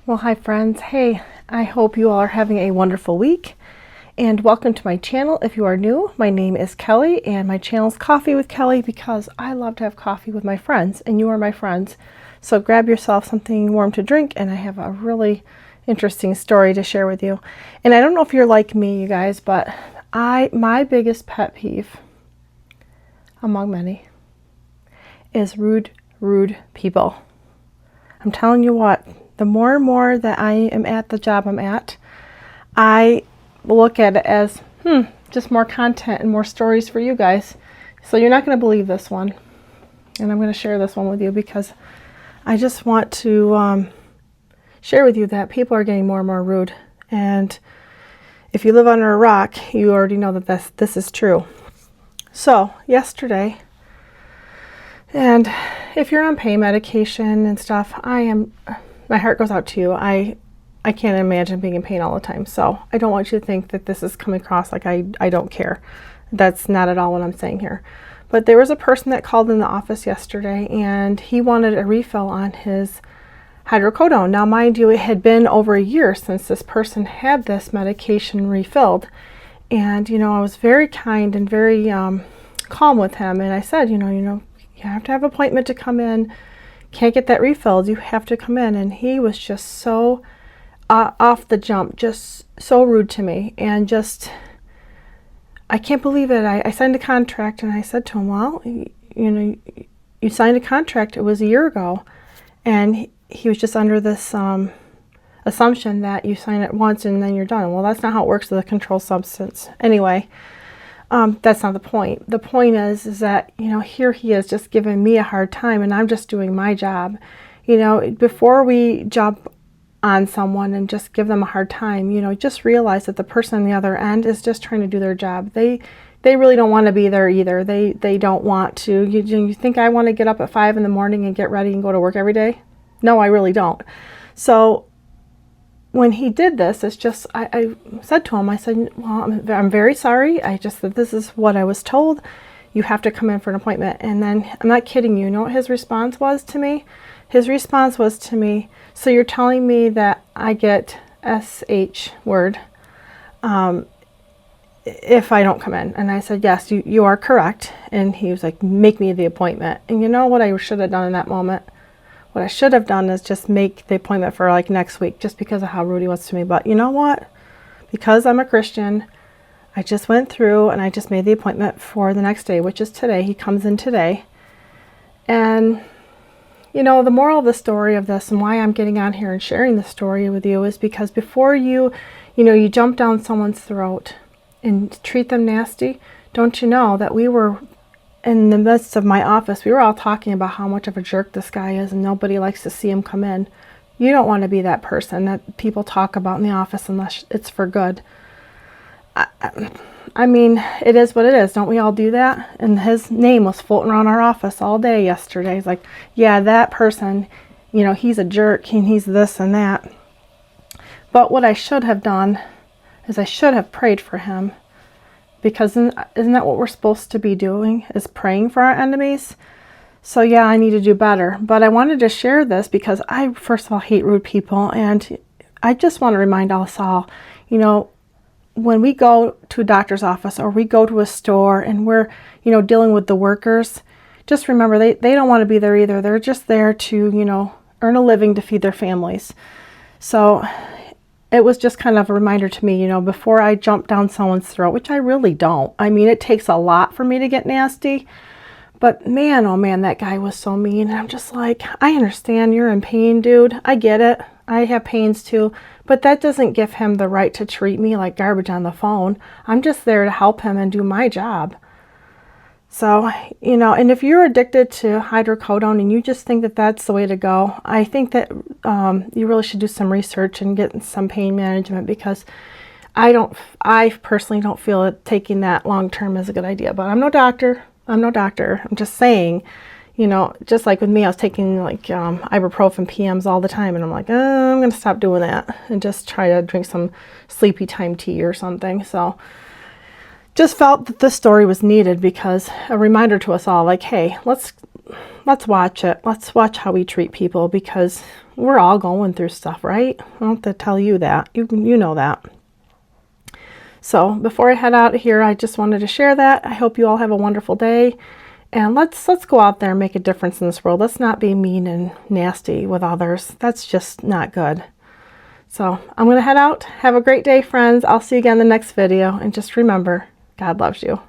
Well, hi friends. Hey, I hope you all are having a wonderful week and welcome to my channel. If you are new, my name is Kelly and my channel is Coffee with Kelly because I love to have coffee with my friends and you are my friends. So grab yourself something warm to drink and I have a really interesting story to share with you. And I don't know if you're like me, you guys, but my biggest pet peeve, among many, is rude people. I'm telling you what, the more and more that I am at the job I'm at, I look at it as, just more content and more stories for you guys. So you're not going to believe this one. And I'm going to share this one with you because I just want to share with you that people are getting more and more rude. And if you live under a rock, you already know that this is true. So yesterday, and if you're on pain medication and stuff, my heart goes out to you. I can't imagine being in pain all the time. So I don't want you to think that this is coming across like I don't care. That's not at all what I'm saying here. But there was a person that called in the office yesterday and he wanted a refill on his hydrocodone. Now, mind you, it had been over a year since this person had this medication refilled. And, I was very kind and very calm with him. And I said, you have to have an appointment to come in. Can't get that refilled. You have to come in. And he was just so off the jump, just so rude to me. And just, I can't believe it. I signed a contract and I said to him, well, you signed a contract. It was a year ago. And he was just under this assumption that you sign it once and then you're done. Well, that's not how it works with a controlled substance. Anyway, that's not the point. The point is that, here he is just giving me a hard time and I'm just doing my job. Before we jump on someone and just give them a hard time, just realize that the person on the other end is just trying to do their job. They really don't want to be there either. They don't want to. You think I want to get up at 5 a.m. and get ready and go to work every day? No, I really don't. So when he did this, it's just, I said to him, I said, well, I'm very sorry. I just said, this is what I was told. You have to come in for an appointment. And then, I'm not kidding you, what his response was to me? His response was to me, so you're telling me that I get SH word if I don't come in? And I said, yes, you are correct. And he was like, make me the appointment. And you know what I should have done in that moment? What I should have done is just make the appointment for like next week, just because of how rude he was to me. But you know what? Because I'm a Christian, I just went through and I just made the appointment for the next day, which is today. He comes in today. And, the moral of the story of this and why I'm getting on here and sharing the story with you is because before you jump down someone's throat and treat them nasty, don't you know that we were in the midst of my office, we were all talking about how much of a jerk this guy is and nobody likes to see him come in. You don't want to be that person that people talk about in the office unless it's for good. I mean, it is what it is. Don't we all do that? And his name was floating around our office all day yesterday. He's like, yeah, that person, he's a jerk and he's this and that. But what I should have done is I should have prayed for him. Because isn't that what we're supposed to be doing, is praying for our enemies? So yeah, I need to do better. But I wanted to share this because I, first of all, hate rude people. And I just want to remind us all, when we go to a doctor's office or we go to a store and we're, dealing with the workers, just remember they don't want to be there either. They're just there to, earn a living to feed their families. So it was just kind of a reminder to me, before I jump down someone's throat, which I really don't. I mean, it takes a lot for me to get nasty. But man, oh man, that guy was so mean. And I'm just like, I understand you're in pain, dude. I get it. I have pains too. But that doesn't give him the right to treat me like garbage on the phone. I'm just there to help him and do my job. So, and if you're addicted to hydrocodone and you just think that that's the way to go, I think that you really should do some research and get some pain management because I personally don't feel that taking that long term is a good idea. But I'm no doctor. I'm just saying, just like with me, I was taking like ibuprofen PMs all the time. And I'm like, I'm going to stop doing that and just try to drink some sleepy time tea or something. So just felt that this story was needed because a reminder to us all, like, hey, let's watch it. Let's watch how we treat people, because we're all going through stuff, right? I don't have to tell you that. You know that. So before I head out of here, I just wanted to share that. I hope you all have a wonderful day. And let's go out there and make a difference in this world. Let's not be mean and nasty with others. That's just not good. So I'm going to head out. Have a great day, friends. I'll see you again in the next video. And just remember, God loves you.